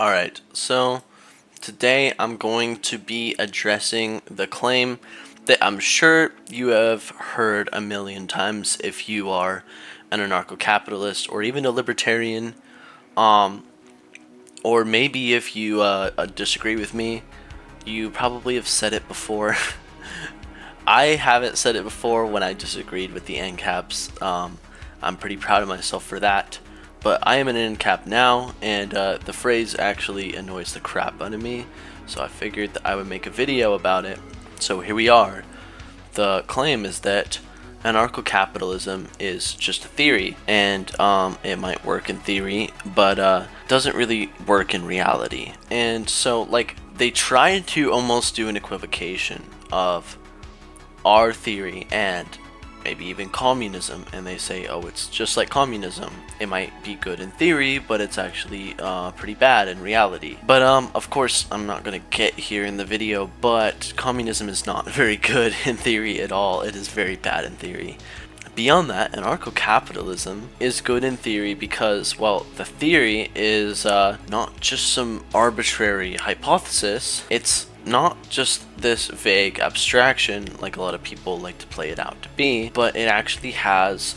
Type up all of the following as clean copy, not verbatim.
Alright, so today I'm going to be addressing the claim that I'm sure you have heard a million times if you are an anarcho-capitalist or even a libertarian, um, or maybe if you disagree with me, you probably have said it before. I haven't said it before when I disagreed with the ANCAPs. I'm pretty proud of myself for that. But I am an ANCAP now, and the phrase actually annoys the crap out of me. So I figured that I would make a video about it. So here we are. The claim is that anarcho-capitalism is just a theory, and it might work in theory, but doesn't really work in reality. And so, like, they try to almost do an equivocation of our theory and maybe even communism, and they say, oh, it's just like communism. It might be good in theory, but it's actually pretty bad in reality. But of course, I'm not gonna get here in the video, but communism is not very good in theory at all. It is very bad in theory. Beyond that, anarcho-capitalism is good in theory because, well, the theory is not just some arbitrary hypothesis. It's not just this vague abstraction like a lot of people like to play it out to be, but it actually has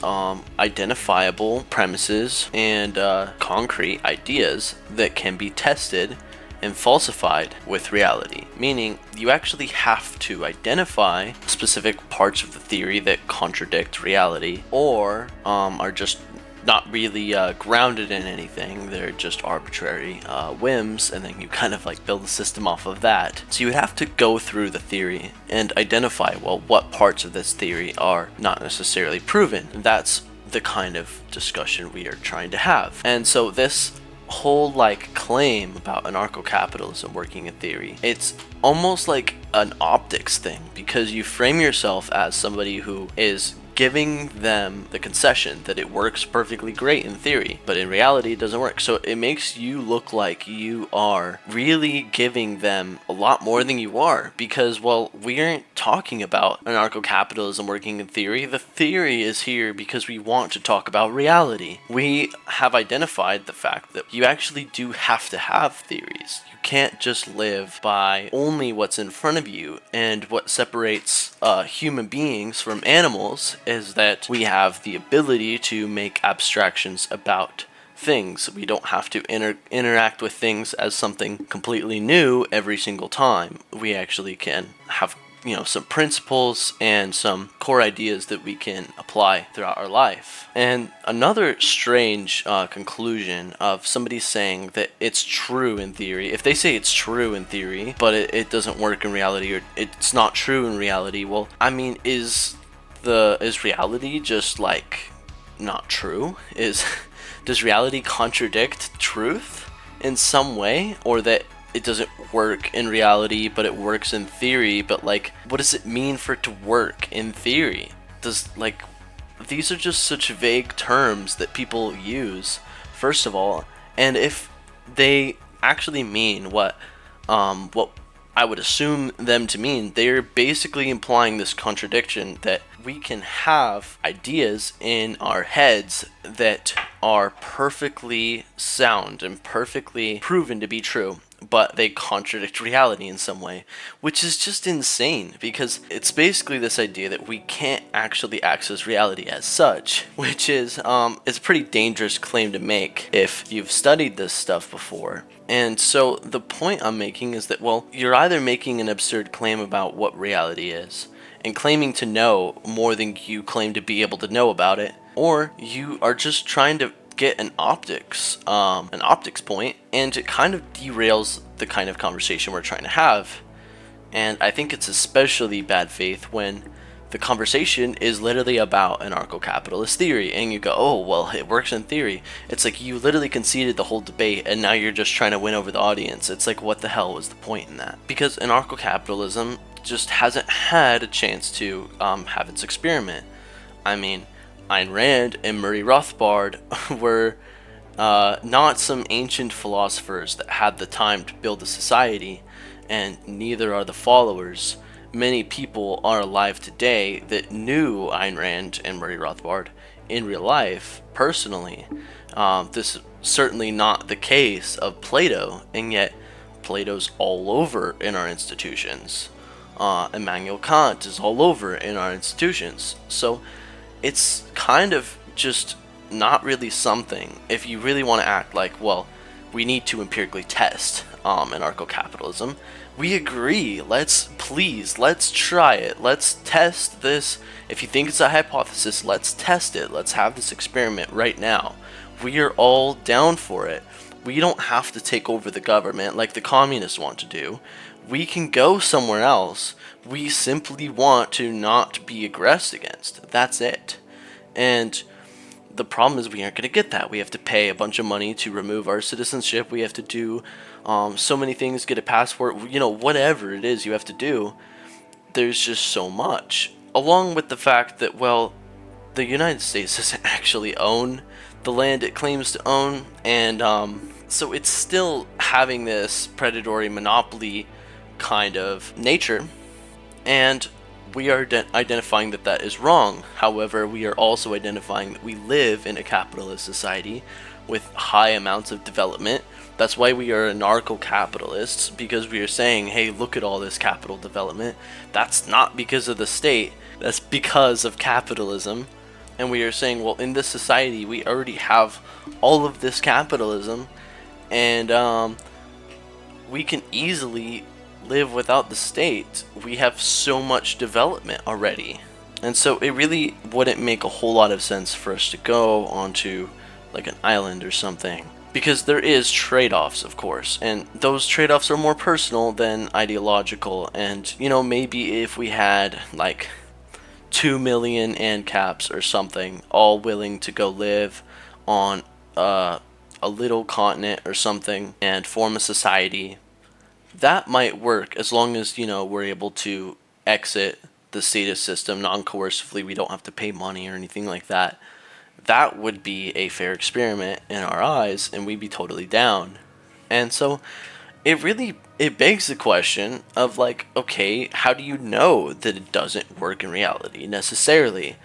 identifiable premises and concrete ideas that can be tested and falsified with reality. Meaning, you actually have to identify specific parts of the theory that contradict reality or are just not really grounded in anything. They're just arbitrary whims, and then you kind of like build a system off of that. So you would have to go through the theory and identify, well, what parts of this theory are not necessarily proven. That's the kind of discussion we are trying to have. And so this whole like claim about anarcho-capitalism working in theory, it's almost like an optics thing, because you frame yourself as somebody who is giving them the concession that it works perfectly great in theory, but in reality it doesn't work. So it makes you look like you are really giving them a lot more than you are, because, well, we aren't talking about anarcho-capitalism working in theory. The theory is here because we want to talk about reality. We have identified the fact that you actually do have to have theories. You can't just live by only what's in front of you, and what separates human beings from animals is that we have the ability to make abstractions about things. We don't have to interact with things as something completely new every single time. We actually can have, some principles and some core ideas that we can apply throughout our life. And another strange conclusion of somebody saying that it's true in theory, if they say it's true in theory, but it doesn't work in reality, or it's not true in reality, well, I mean, is reality just like not true? Does reality contradict truth in some way, or that it doesn't work in reality but it works in theory? But like, what does it mean for it to work in theory? These are just such vague terms that people use, first of all, and if they actually mean what I would assume them to mean, they're basically implying this contradiction that we can have ideas in our heads that are perfectly sound and perfectly proven to be true, but they contradict reality in some way, which is just insane, because it's basically this idea that we can't actually access reality as such, which is it's a pretty dangerous claim to make if you've studied this stuff before. And so the point I'm making is that, well, you're either making an absurd claim about what reality is and claiming to know more than you claim to be able to know about it, or you are just trying to get an optics point, and it kind of derails the kind of conversation we're trying to have. And I think it's especially bad faith when the conversation is literally about anarcho-capitalist theory, and you go, oh, well, it works in theory. It's like you literally conceded the whole debate, and now you're just trying to win over the audience. It's like, what the hell was the point in that? Because anarcho-capitalism just hasn't had a chance to have its experiment. I mean, Ayn Rand and Murray Rothbard were not some ancient philosophers that had the time to build a society, and neither are the followers. Many people are alive today that knew Ayn Rand and Murray Rothbard in real life, personally, This is certainly not the case of Plato, and yet Plato's all over in our institutions. Immanuel Kant is all over in our institutions. So it's kind of just not really something. If you really want to act like, well, we need to empirically test anarcho-capitalism, we agree. Let's try it. Let's test this. If you think it's a hypothesis, let's test it. Let's have this experiment right now. We are all down for it. We don't have to take over the government like the communists want to do. We can go somewhere else. We simply want to not be aggressed against. That's it. And the problem is we aren't going to get that. We have to pay a bunch of money to remove our citizenship. We have to do so many things, get a passport, whatever it is you have to do. There's just so much. Along with the fact that, well, the United States doesn't actually own the land it claims to own, and so it's still having this predatory monopoly kind of nature, and we are identifying that that is wrong. However, we are also identifying that we live in a capitalist society with high amounts of development. That's why we are anarcho-capitalists, because we are saying, hey, look at all this capital development. That's not because of the state, that's because of capitalism. And we are saying, well, in this society, we already have all of this capitalism, and we can easily live without the state. We have so much development already. And so it really wouldn't make a whole lot of sense for us to go onto like an island or something, because there is trade-offs, of course, and those trade-offs are more personal than ideological. And maybe if we had like 2 million ANCAPs or something, all willing to go live on a little continent or something and form a society, that might work, as long as we're able to exit the status system non-coercively. We don't have to pay money or anything like that. That would be a fair experiment in our eyes, and we'd be totally down. And so it begs the question of, like, okay, how do you know that it doesn't work in reality necessarily?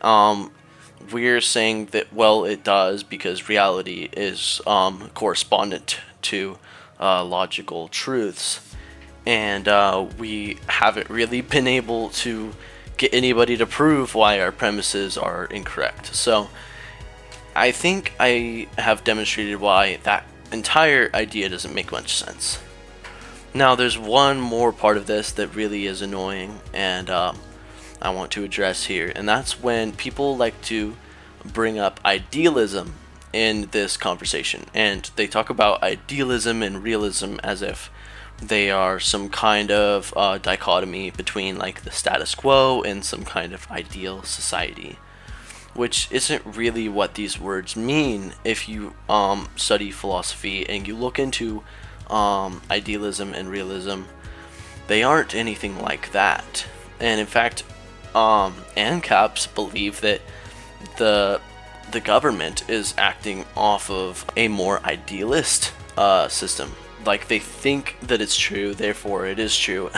We're saying that, well, it does, because reality is correspondent to logical truths, and we haven't really been able to get anybody to prove why our premises are incorrect. So I think I have demonstrated why that entire idea doesn't make much sense. Now, there's one more part of this that really is annoying, and I want to address here, and that's when people like to bring up idealism in this conversation, and they talk about idealism and realism as if they are some kind of dichotomy between like the status quo and some kind of ideal society, which isn't really what these words mean. If you study philosophy and you look into idealism and realism, they aren't anything like that. And in fact, ANCAPs believe that the government is acting off of a more idealist system. Like, they think that it's true, therefore it is true.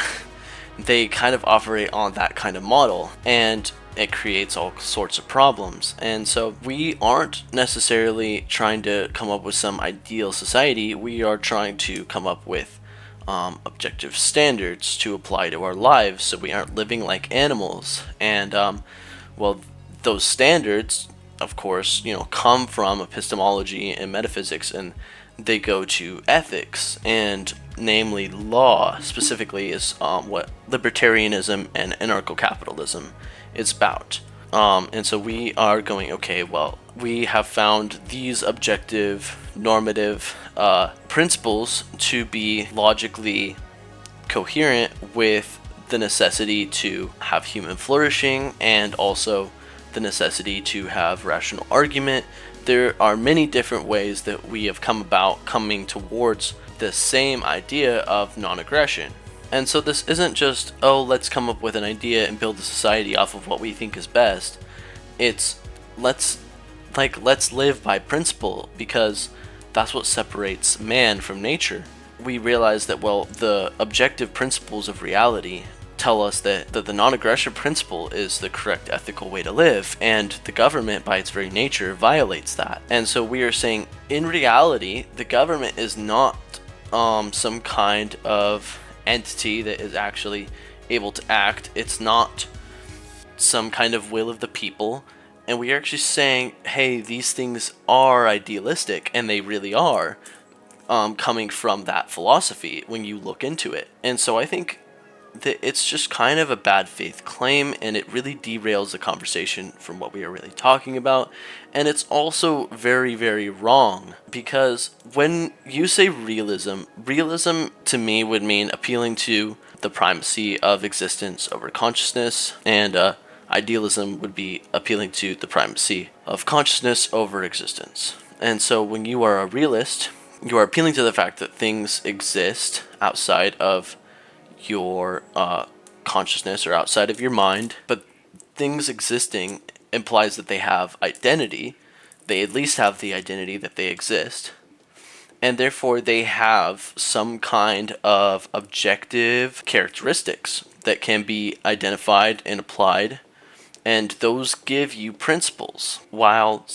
They kind of operate on that kind of model, and it creates all sorts of problems. And so we aren't necessarily trying to come up with some ideal society. We are trying to come up with objective standards to apply to our lives, so we aren't living like animals. And well, those standards, of course, come from epistemology and metaphysics, and they go to ethics, and namely law specifically is what libertarianism and anarcho-capitalism is about. And so we are going, okay, well, we have found these objective normative principles to be logically coherent with the necessity to have human flourishing, and also the necessity to have rational argument. There are many different ways that we have coming towards the same idea of non-aggression. And so this isn't just, oh, let's come up with an idea and build a society off of what we think is best. It's let's live by principle, because that's what separates man from nature. We realize that, well, the objective principles of reality tell us that the non-aggression principle is the correct ethical way to live, and the government by its very nature violates that. And so we are saying, in reality, the government is not some kind of entity that is actually able to act. It's not some kind of will of the people. And we are actually saying, hey, these things are idealistic, and they really are, coming from that philosophy when you look into it. And so I think that it's just kind of a bad faith claim, and it really derails the conversation from what we are really talking about. And it's also very, very wrong, because when you say realism to me would mean appealing to the primacy of existence over consciousness, and idealism would be appealing to the primacy of consciousness over existence. And so when you are a realist, you are appealing to the fact that things exist outside of your consciousness or outside of your mind, but things existing implies that they have identity. They at least have the identity that they exist, and therefore they have some kind of objective characteristics that can be identified and applied, and those give you principles. While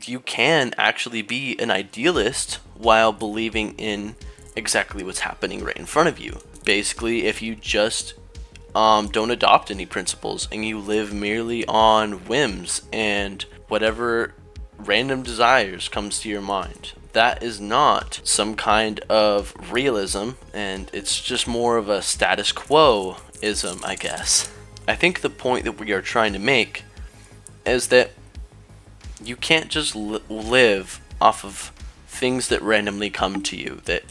you can actually be an idealist while believing in exactly what's happening right in front of you. Basically, if you just don't adopt any principles and you live merely on whims and whatever random desires comes to your mind, that is not some kind of realism, and it's just more of a status quo-ism, I guess. I think the point that we are trying to make is that you can't just live off of things that randomly come to you, that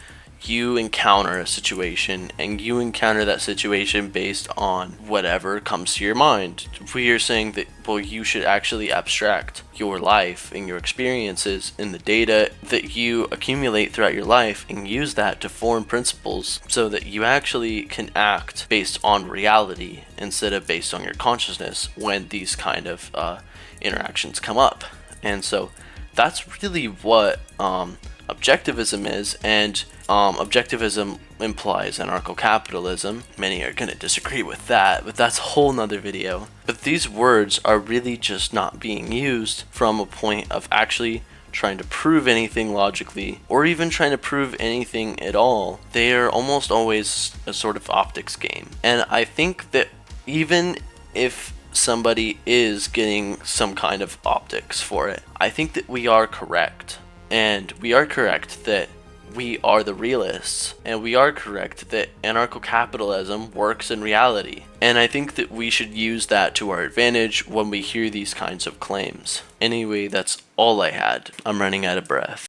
you encounter a situation and you encounter that situation based on whatever comes to your mind. We are saying that, well, you should actually abstract your life and your experiences and the data that you accumulate throughout your life and use that to form principles so that you actually can act based on reality instead of based on your consciousness when these kind of interactions come up. And so that's really what objectivism is, and objectivism implies anarcho-capitalism. Many are going to disagree with that, but that's a whole nother video. But these words are really just not being used from a point of actually trying to prove anything logically, or even trying to prove anything at all. They are almost always a sort of optics game. And I think that even if somebody is getting some kind of optics for it, I think that we are correct. And we are correct that we are the realists, and we are correct that anarcho-capitalism works in reality. And I think that we should use that to our advantage when we hear these kinds of claims. Anyway, that's all I had. I'm running out of breath.